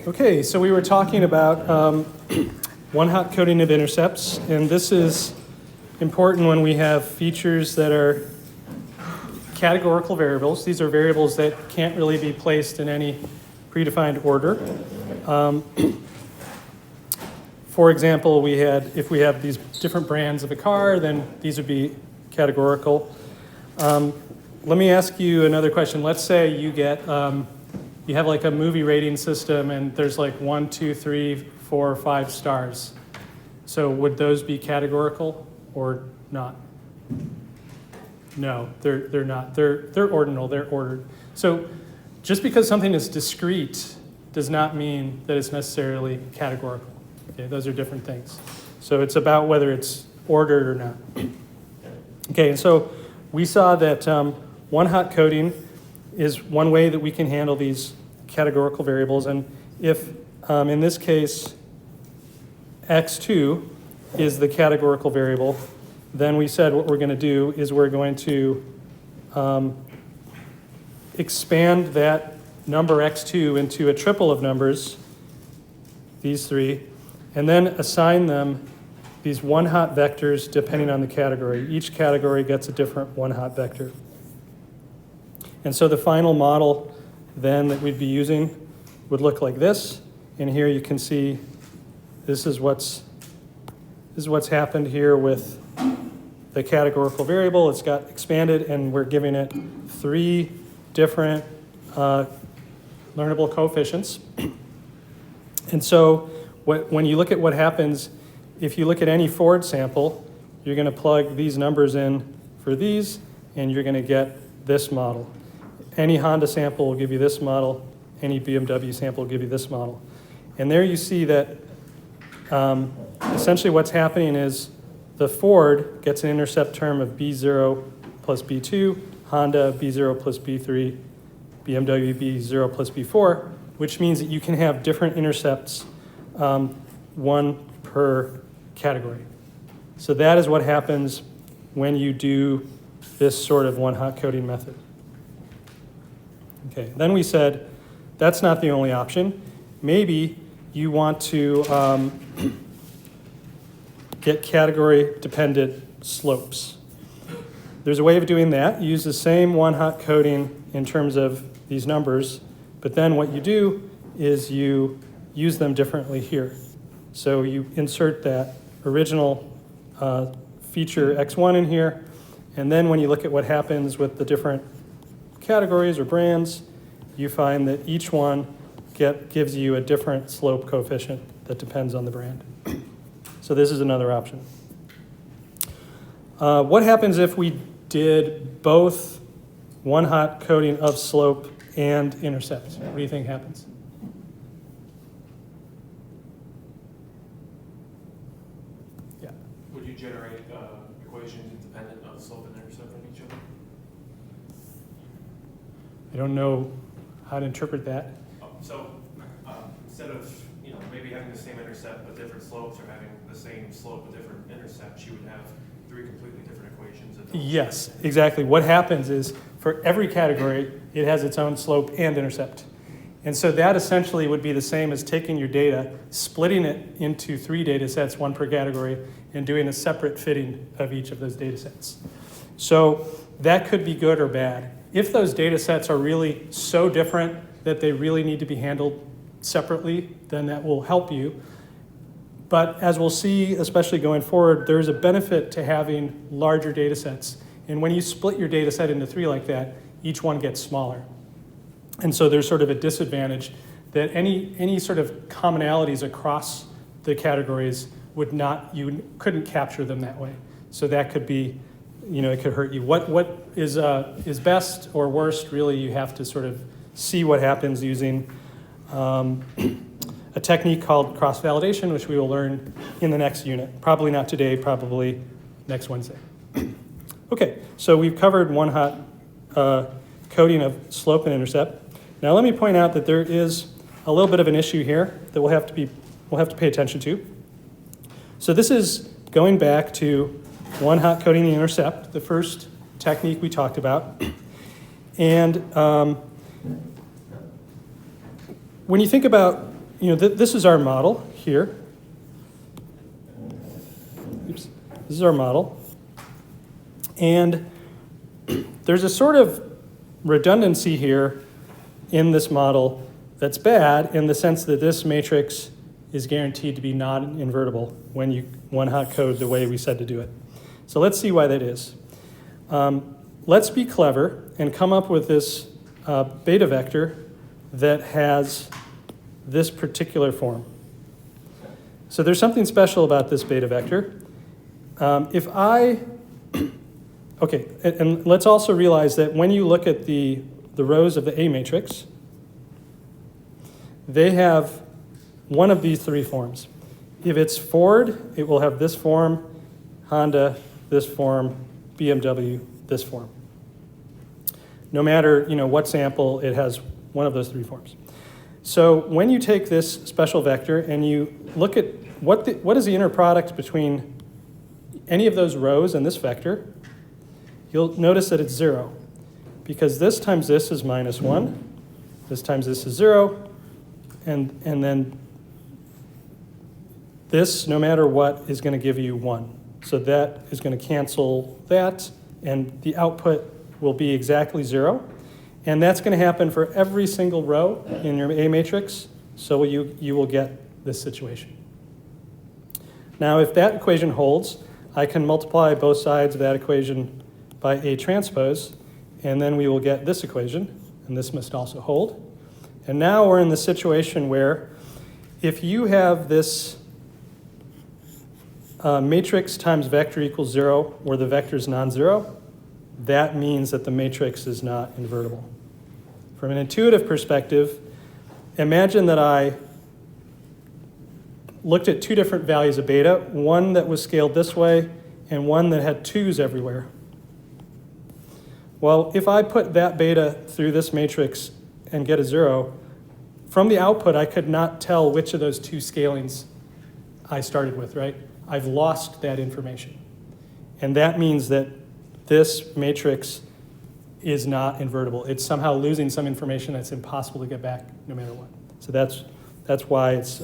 Okay, so we were talking about one-hot coding of intercepts, and this is important when we have features that are categorical variables. These are variables that can't really be placed in any predefined order. For example, if we have these different brands of a car, then these would be categorical. Let me ask you another question. Let's say you have like a movie rating system and there's like 1, 2, 3, 4, 5 stars. So would those be categorical or not? No, they're not. They're ordinal, they're ordered. So just because something is discrete does not mean that it's necessarily categorical. Okay, those are different things. So it's about whether it's ordered or not. Okay, and so we saw that one-hot coding is one way that we can handle these categorical variables. And if, in this case, x2 is the categorical variable, then we said what we're going to do is we're going to expand that number x2 into a triple of numbers, these three, and then assign them these one-hot vectors depending on the category. Each category gets a different one-hot vector. And so the final model then that we'd be using would look like this. And here you can see this is what's happened here with the categorical variable. It's got expanded, and we're giving it 3 different learnable coefficients. And so when you look at what happens, if you look at any Ford sample, you're going to plug these numbers in for these, and you're going to get this model. Any Honda sample will give you this model. Any BMW sample will give you this model. And there you see that essentially what's happening is the Ford gets an intercept term of B0 plus B2, Honda B0 plus B3, BMW B0 plus B4, which means that you can have different intercepts, one per category. So that is what happens when you do this sort of one-hot coding method. Okay, then we said that's not the only option. Maybe you want to get category-dependent slopes. There's a way of doing that. You use the same one-hot coding in terms of these numbers, but then what you do is you use them differently here. So you insert that original feature x1 in here, and then when you look at what happens with the different categories or brands, you find that each one gives you a different slope coefficient that depends on the brand. So this is another option. What happens if we did both one-hot coding of slope and intercept? What do you think happens? Yeah. Would you generate equations independent of slope and intercept from each other? I don't know how to interpret that. So instead of maybe having the same intercept but different slopes, or having the same slope but different intercepts, you would have 3 completely different equations. Yes, exactly. What happens is for every category, it has its own slope and intercept. And so that essentially would be the same as taking your data, splitting it into 3 data sets, 1 per category, and doing a separate fitting of each of those data sets. So that could be good or bad. If those data sets are really so different that they really need to be handled separately, then that will help you. But as we'll see, especially going forward, there's a benefit to having larger data sets. And when you split your data set into 3 like that, each one gets smaller. And so there's sort of a disadvantage that any sort of commonalities across the categories you couldn't capture them that way. So that could be, it could hurt you. What is best or worst, really, you have to sort of see what happens using a technique called cross-validation, which we will learn in the next unit. Probably not today, probably next Wednesday. Okay, so we've covered one-hot coding of slope and intercept. Now let me point out that there is a little bit of an issue here that we'll have to pay attention to. So this is going back to one-hot coding the intercept, the first technique we talked about. And when you think about this is our model here. Oops. This is our model. And there's a sort of redundancy here in this model that's bad in the sense that this matrix is guaranteed to be non-invertible when you one-hot code the way we said to do it. So let's see why that is. Let's be clever and come up with this beta vector that has this particular form. So there's something special about this beta vector. Okay, and let's also realize that when you look at the rows of the A matrix, they have one of these three forms. If it's Ford, it will have this form, Honda, this form, BMW, this form. No matter what sample, it has one of those three forms. So when you take this special vector and you look at what is the inner product between any of those rows and this vector, you'll notice that it's 0. Because this times this is -1, this times this is 0, and then this, no matter what, is going to give you 1. So that is going to cancel that, and the output will be exactly 0. And that's going to happen for every single row in your A matrix, so you will get this situation. Now, if that equation holds, I can multiply both sides of that equation by A transpose, and then we will get this equation, and this must also hold. And now we're in the situation where if you have this matrix times vector equals 0, where the vector is non-zero, that means that the matrix is not invertible. From an intuitive perspective, imagine that I looked at two different values of beta, one that was scaled this way and one that had 2's everywhere. Well, if I put that beta through this matrix and get a 0, from the output I could not tell which of those two scalings I started with, right? I've lost that information. And that means that this matrix is not invertible. It's somehow losing some information that's impossible to get back no matter what. So that's why it's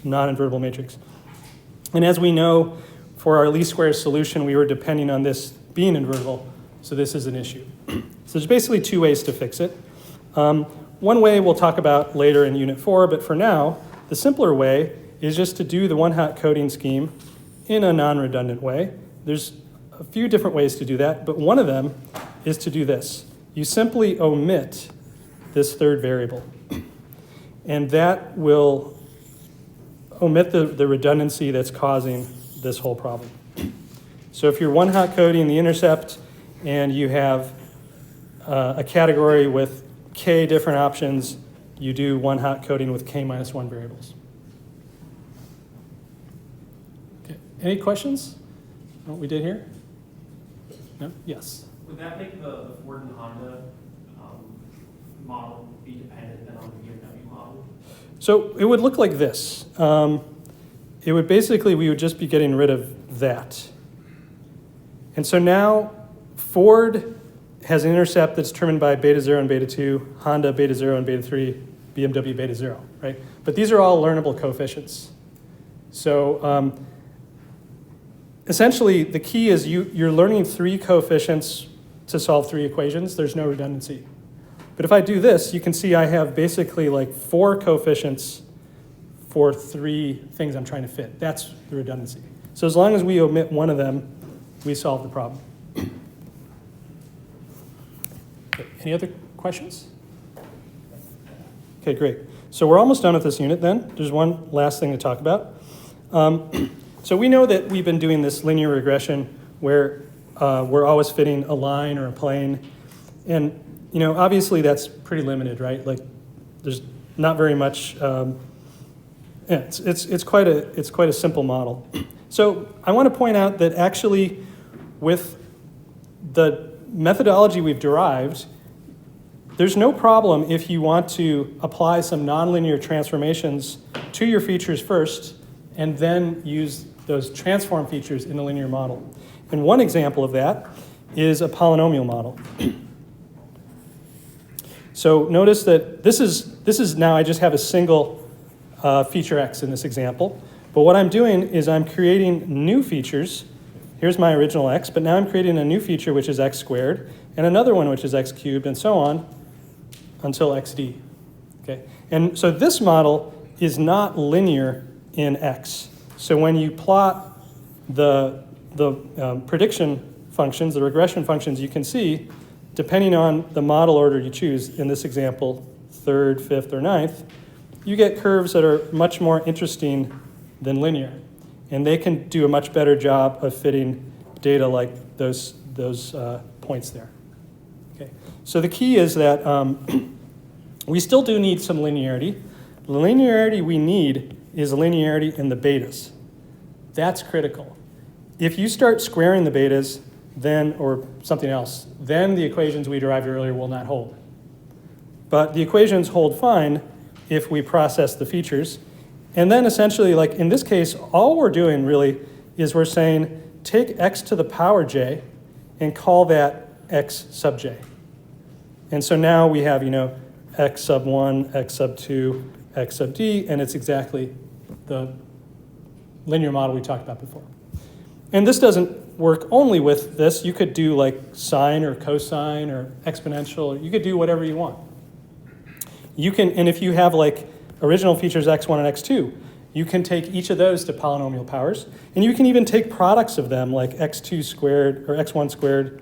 not invertible matrix. And as we know, for our least squares solution, we were depending on this being invertible, so this is an issue. So there's basically two ways to fix it. One way we'll talk about later in Unit 4, but for now, the simpler way is just to do the one-hot coding scheme in a non-redundant way. There's a few different ways to do that, but one of them is to do this. You simply omit this third variable, and that will omit the redundancy that's causing this whole problem. So if you're one-hot coding the intercept and you have a category with k different options, you do one-hot coding with k-1 variables. Okay. Any questions on what we did here? No? Yes? Would that make the Ford and Honda model be dependent then on the BMW model? So it would look like this. It would basically, we would just be getting rid of that. And so now Ford has an intercept that's determined by beta 0 and beta 2, Honda beta 0 and beta 3, BMW beta 0, right? But these are all learnable coefficients. So essentially, the key is you're learning 3 coefficients to solve 3 equations. There's no redundancy. But if I do this, you can see I have basically like 4 coefficients for 3 things I'm trying to fit. That's the redundancy. So as long as we omit one of them, we solve the problem. Okay, any other questions? Okay, great. So we're almost done with this unit then. There's one last thing to talk about. So we know that we've been doing this linear regression where we're always fitting a line or a plane. And obviously that's pretty limited, right? Like there's not very much, it's quite a simple model. So I want to point out that actually with the methodology we've derived, there's no problem if you want to apply some nonlinear transformations to your features first and then use those transform features in a linear model. And one example of that is a polynomial model. So notice that this is now I just have a single feature x in this example. But what I'm doing is I'm creating new features. Here's my original x, but now I'm creating a new feature which is x squared, and another one which is x cubed, and so on until xd. Okay? And so this model is not linear in x. So when you plot the prediction functions, the regression functions, you can see, depending on the model order you choose, in this example, 3rd, 5th, or 9th, you get curves that are much more interesting than linear. And they can do a much better job of fitting data like those points there. Okay. So the key is that we still do need some linearity. The linearity we need is linearity in the betas. That's critical. If you start squaring the betas, then, or something else, then the equations we derived earlier will not hold. But the equations hold fine if we process the features. And then essentially, like in this case, all we're doing really is we're saying, take x to the power j and call that x sub j. And so now we have, x sub 1, x sub 2, x sub d, and it's exactly the linear model we talked about before. And this doesn't work only with this. You could do like sine or cosine or exponential. You could do whatever you want. You can, and if you have like original features x1 and x2, you can take each of those to polynomial powers, and you can even take products of them like x2 squared or x1 squared,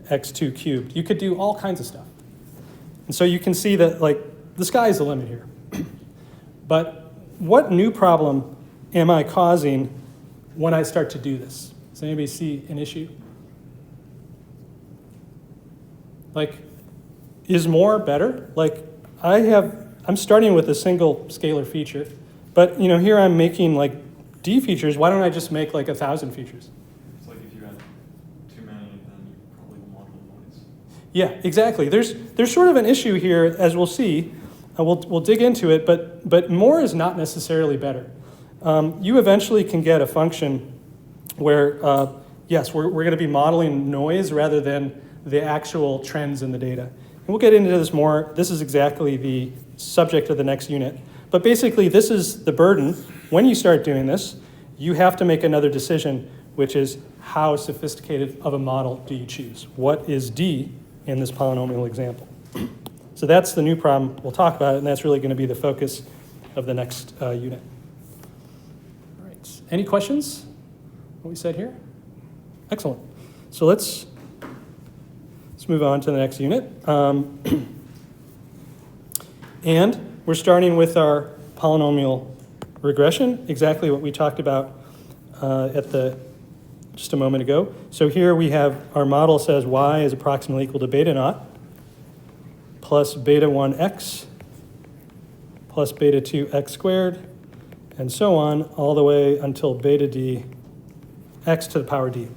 x2 cubed. You could do all kinds of stuff. And so you can see that like the sky is the limit here. But what new problem am I causing when I start to do this? Does anybody see an issue? Like, is more better? Like, I'm starting with a single scalar feature, but here I'm making like D features. Why don't I just make like 1,000 features? It's like if you had too many, then you probably will model noise. Yeah, exactly. There's sort of an issue here, as we'll see. We'll dig into it, but more is not necessarily better. You eventually can get a function where, yes, we're going to be modeling noise rather than the actual trends in the data. And we'll get into this more. This is exactly the subject of the next unit. But basically, this is the burden. When you start doing this, you have to make another decision, which is how sophisticated of a model do you choose? What is D in this polynomial example? So that's the new problem. We'll talk about it, and that's really going to be the focus of the next unit. All right. Any questions? What we said here? Excellent. So let's move on to the next unit. And we're starting with our polynomial regression, exactly what we talked about just a moment ago. So here we have our model says y is approximately equal to beta naught plus beta 1x plus beta 2x squared, and so on, all the way until beta d x to the power d.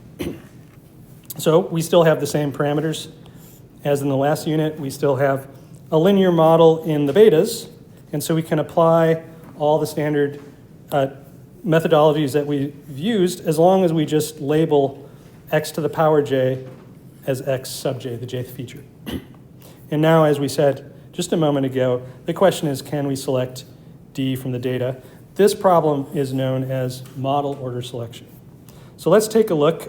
So we still have the same parameters as in the last unit. We still have a linear model in the betas, and so we can apply all the standard methodologies that we've used as long as we just label x to the power j as x sub j, the jth feature. And now, as we said just a moment ago, the question is, can we select D from the data? This problem is known as model order selection. So let's take a look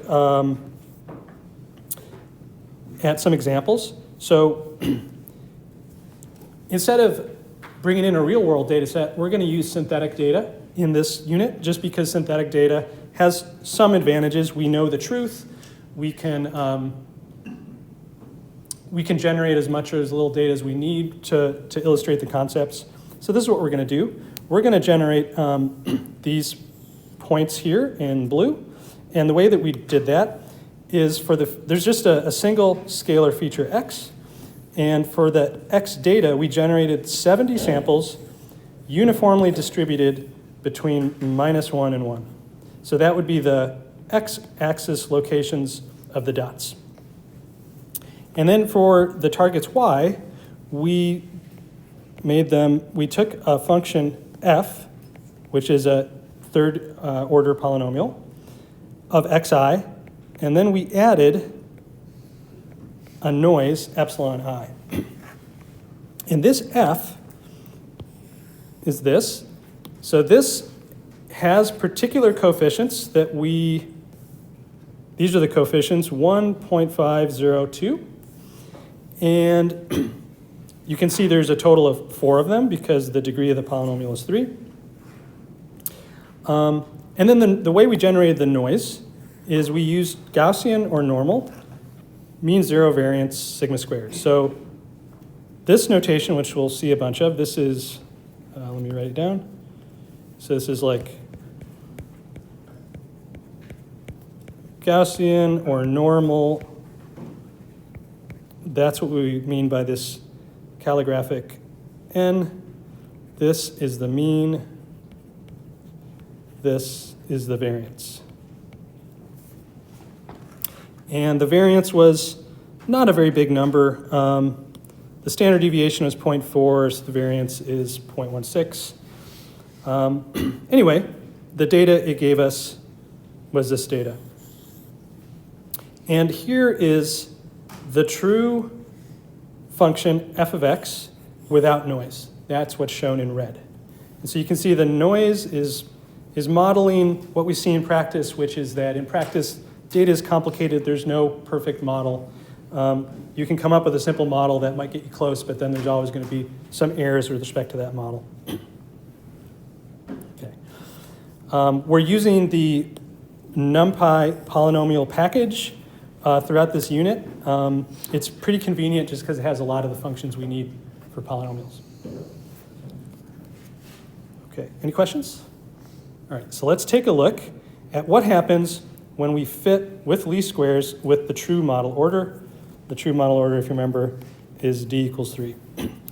at some examples. So instead of bringing in a real-world data set, we're going to use synthetic data in this unit, just because synthetic data has some advantages. We know the truth. We can generate as much or as little data as we need to illustrate the concepts. So this is what we're going to do. We're going to generate these points here in blue. And the way that we did that is there's just a single scalar feature x. And for the x data, we generated 70 samples uniformly distributed between -1 and 1. So that would be the x-axis locations of the dots. And then for the targets y, we took a function f, which is a third order polynomial of xi, and then we added a noise epsilon I. And this f is this, So this has particular coefficients that these are the coefficients, 1.502. And you can see there's a total of 4 of them because the degree of the polynomial is 3. And then the way we generated the noise is we used Gaussian or normal, mean zero variance, sigma squared. So this notation, which we'll see a bunch of, this is, let me write it down. So this is like Gaussian or normal. That's what we mean by this calligraphic N. This is the mean. This is the variance. And the variance was not a very big number. The standard deviation was 0.4, so the variance is 0.16. Anyway, the data it gave us was this data. And here is the true function f of x without noise. That's what's shown in red. And so you can see the noise is modeling what we see in practice, which is that in practice, data is complicated. There's no perfect model. You can come up with a simple model that might get you close, but then there's always going to be some errors with respect to that model. Okay. We're using the NumPy polynomial package throughout this unit. It's pretty convenient just because it has a lot of the functions we need for polynomials. Okay, any questions? All right, so let's take a look at what happens when we fit with least squares with the true model order. The true model order, if you remember, is d equals 3.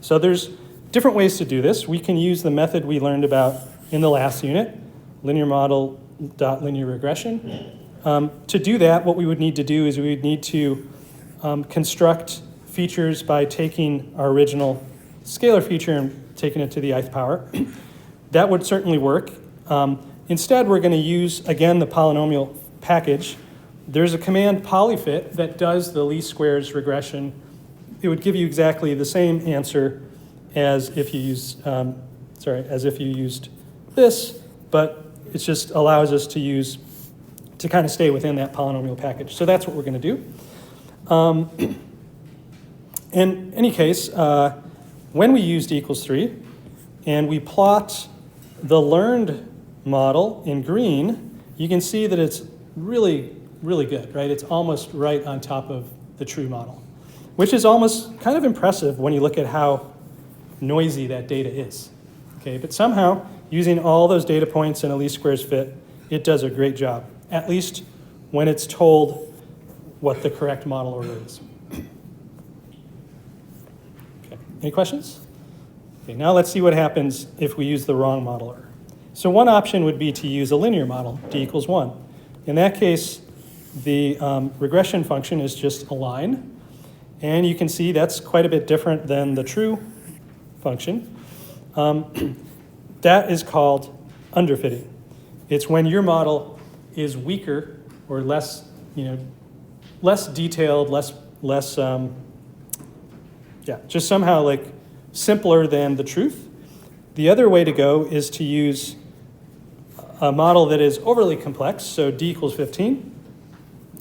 So there's different ways to do this. We can use the method we learned about in the last unit, linear model dot linear regression. To do that, what we would need to do is we would need to construct features by taking our original scalar feature and taking it to the ith power. That would certainly work. Instead, we're going to use, again, the polynomial package. There's a command polyfit that does the least squares regression. It would give you exactly the same answer as if you used, this, but it just allows us to kind of stay within that polynomial package. So that's what we're going to do. In any case, when we use d equals 3 and we plot the learned model in green, you can see that it's really, really good, right? It's almost right on top of the true model, which is almost kind of impressive when you look at how noisy that data is. Okay, but somehow, using all those data points in a least squares fit, it does a great job, at least when it's told what the correct model order is. Okay, any questions? Okay, now let's see what happens if we use the wrong model order. So one option would be to use a linear model, d equals 1. In that case, the regression function is just a line. And you can see that's quite a bit different than the true function. That is called underfitting. It's when your model is weaker or less detailed, just somehow like simpler than the truth. The other way to go is to use a model that is overly complex, so d equals 15.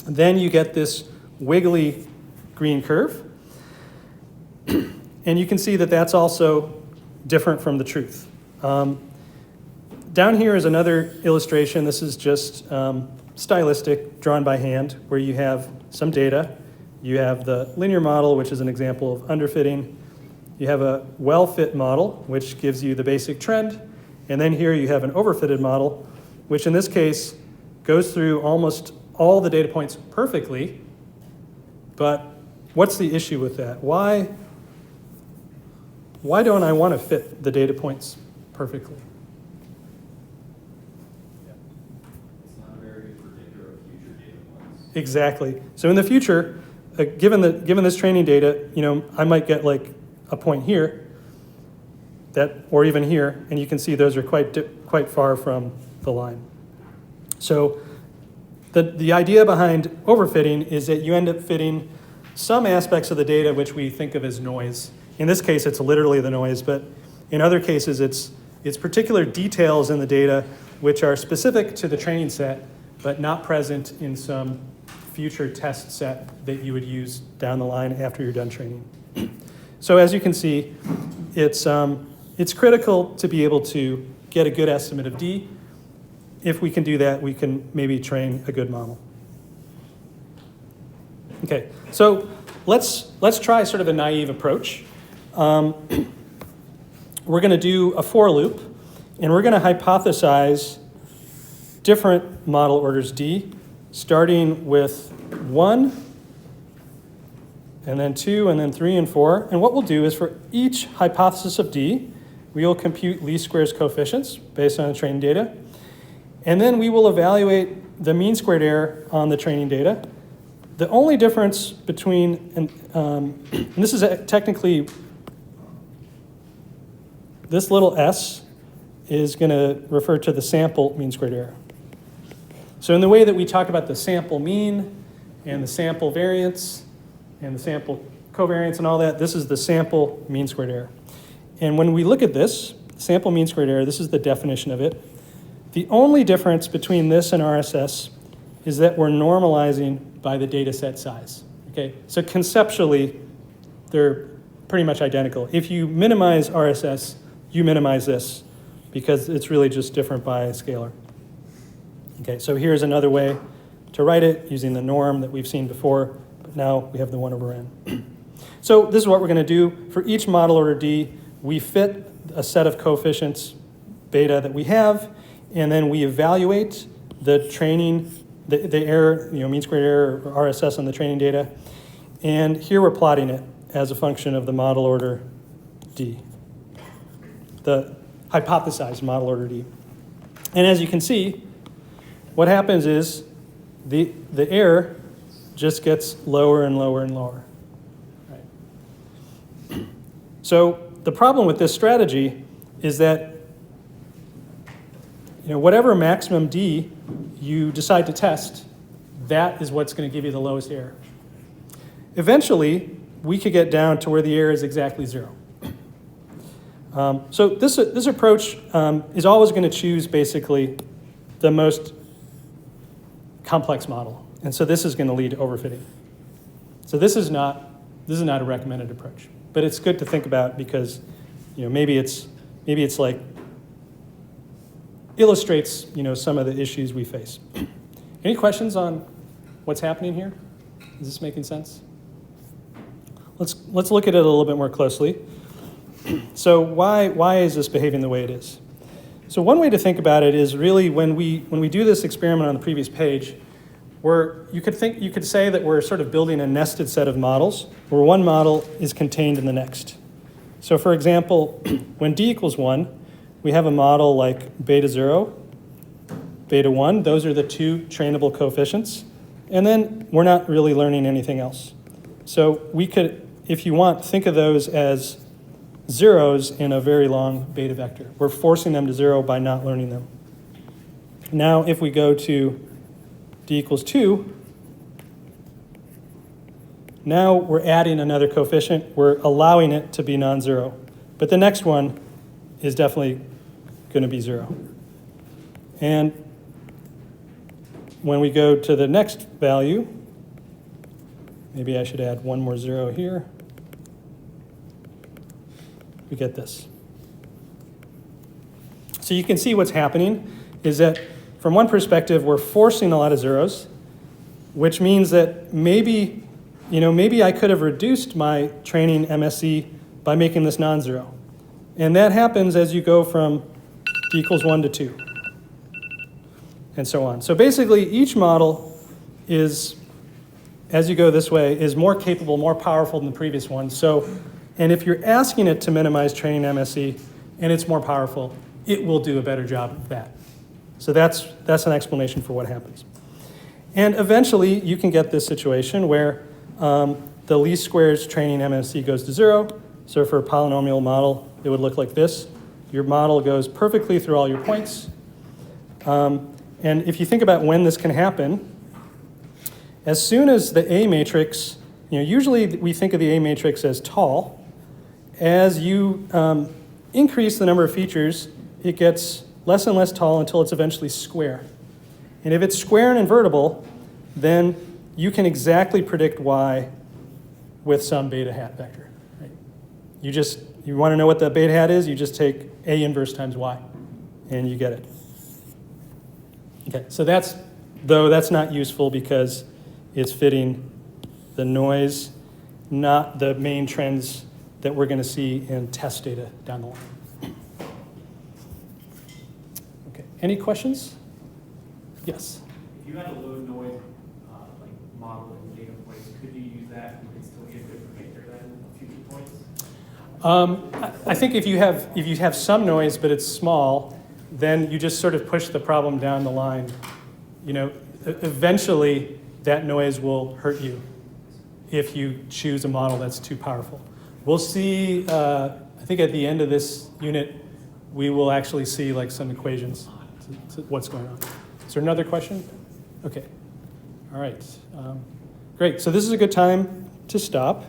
Then you get this wiggly green curve. And you can see that that's also different from the truth. Down here is another illustration. This is just stylistic, drawn by hand, where you have some data. You have the linear model, which is an example of underfitting. You have a well-fit model, which gives you the basic trend. And then here you have an overfitted model, which in this case goes through almost all the data points perfectly. But what's the issue with that? Why don't I want to fit the data points perfectly? It's not a very good predictor of future data points. Exactly. So in the future, given this training data, I might get like a point here, or even here, and you can see those are quite far from the line. So the idea behind overfitting is that you end up fitting some aspects of the data which we think of as noise. In this case, it's literally the noise, but in other cases, it's It's particular details in the data which are specific to the training set, but not present in some future test set that you would use down the line after you're done training. So as you can see, it's critical to be able to get a good estimate of D. If we can do that, we can maybe train a good model. Okay, so let's try sort of a naive approach. We're going to do a for loop, and we're going to hypothesize different model orders D, starting with 1, and then 2, and then 3, and 4. And what we'll do is for each hypothesis of D, we will compute least squares coefficients based on the training data. And then we will evaluate the mean squared error on the training data. The only difference between, and this is technically, this little s is going to refer to the sample mean squared error. So in the way that we talk about the sample mean and the sample variance and the sample covariance and all that, this is the sample mean squared error. And when we look at this, sample mean squared error, this is the definition of it. The only difference between this and RSS is that we're normalizing by the data set size. Okay? So conceptually, they're pretty much identical. If you minimize RSS, you minimize this because it's really just different by a scalar. Okay, so here's another way to write it using the norm that we've seen before, but now we have the 1 over n. So this is what we're going to do. For each model order D, we fit a set of coefficients beta that we have, and then we evaluate the training, the error, mean squared error or RSS on the training data. And here we're plotting it as a function of the model order D, the hypothesized model order D. And as you can see, what happens is the error just gets lower and lower and lower. Right. So the problem with this strategy is that whatever maximum D you decide to test, that is what's going to give you the lowest error. Eventually, we could get down to where the error is exactly 0. So this approach is always going to choose basically the most complex model. And so this is going to lead to overfitting. So this is not a recommended approach, but it's good to think about because maybe it's like illustrates some of the issues we face. Any questions on what's happening here? Is this making sense? Let's look at it a little bit more closely. So why is this behaving the way it is? So one way to think about it is really when we do this experiment on the previous page, you could say that we're sort of building a nested set of models where one model is contained in the next. So for example, when D equals 1, we have a model like beta 0, beta 1. Those are the two trainable coefficients. And then we're not really learning anything else. So we could, if you want, think of those as zeros in a very long beta vector. We're forcing them to 0 by not learning them. Now, if we go to D equals 2, now we're adding another coefficient. We're allowing it to be non-zero. But the next one is definitely going to be 0. And when we go to the next value, maybe I should add one more 0 here. We get this. So you can see what's happening is that from one perspective, we're forcing a lot of zeros, which means that maybe I could have reduced my training MSE by making this non-zero. And that happens as you go from D equals 1 to 2, and so on. So basically, each model is, as you go this way, is more capable, more powerful than the previous one. And if you're asking it to minimize training MSE and it's more powerful, it will do a better job of that. So that's an explanation for what happens. And eventually, you can get this situation where the least squares training MSE goes to 0. So for a polynomial model, it would look like this. Your model goes perfectly through all your points. And if you think about when this can happen, as soon as the A matrix, usually we think of the A matrix as tall. As you increase the number of features, it gets less and less tall until it's eventually square. And if it's square and invertible, then you can exactly predict y with some beta hat vector. Right? You want to know what the beta hat is, you just take A inverse times y, and you get it. Okay, so that's not useful because it's fitting the noise, not the main trends that we're going to see in test data down the line. Okay, any questions? Yes. If you had a low noise, like model and data points, could you use that and you could still get a good predictor then of future points? I think if you have some noise but it's small, then you just sort of push the problem down the line. You know, eventually that noise will hurt you if you choose a model that's too powerful. We'll see, I think at the end of this unit, we will actually see like some equations to what's going on. Is there another question? Okay. All right. Great. So this is a good time to stop.